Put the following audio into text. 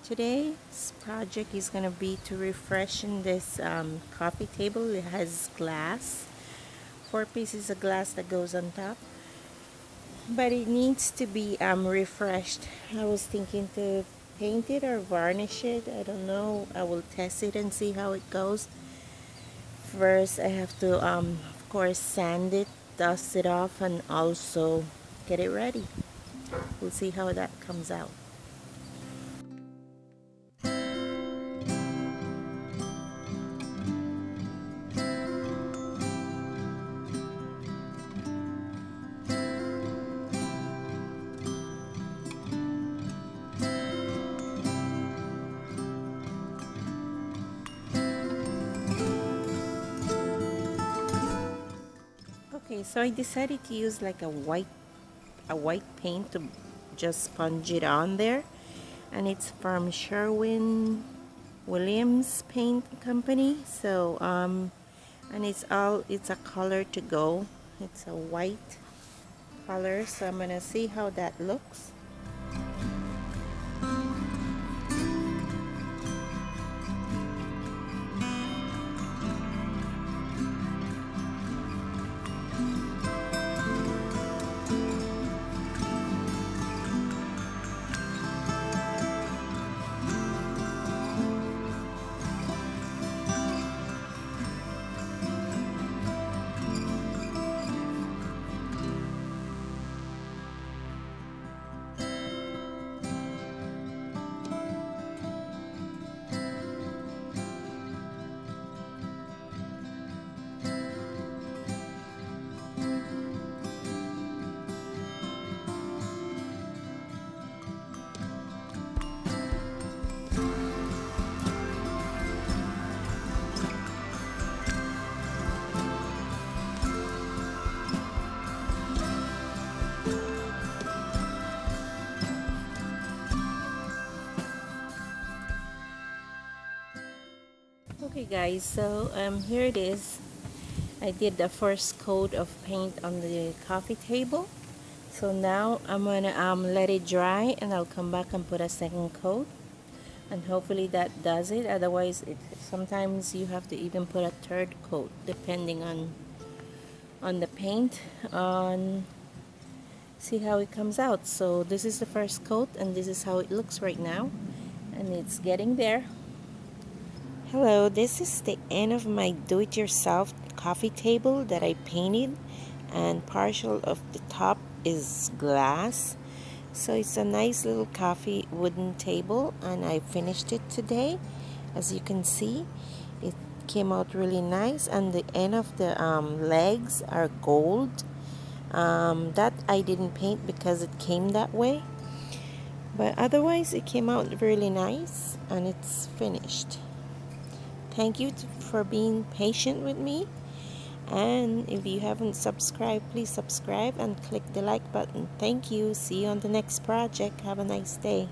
Today's project is gonna be to refreshen this coffee table. It has glass, 4 pieces of glass that goes on top, but it needs to be refreshed. I was thinking to paint it or varnish it. I don't know. I will test it and see how it goes. First, I have to of course sand it, dust it off, and also get it ready. We'll see how that comes out. Okay, so I decided to use like a white paint to just sponge it on there, and it's from Sherwin Williams Paint Company. So and it's a color to go. It's a white color, so I'm gonna see how that looks. Okay guys, so here it is. I did the first coat of paint on the coffee table. So now I'm gonna let it dry, and I'll come back and put a second coat, and hopefully that does it. Otherwise, sometimes you have to even put a third coat depending on the paint. On See how it comes out. So this is the first coat, and this is how it looks right now, and it's getting there. Hello, this is the end of my do-it-yourself coffee table that I painted, and partial of the top is glass. So it's a nice little coffee wooden table, and I finished it today. As you can see, it came out really nice, and the end of the legs are gold. That I didn't paint because it came that way, but otherwise it came out really nice, and it's finished. Thank you for being patient with me. And if you haven't subscribed, please subscribe and click the like button. Thank you. See you on the next project. Have a nice day.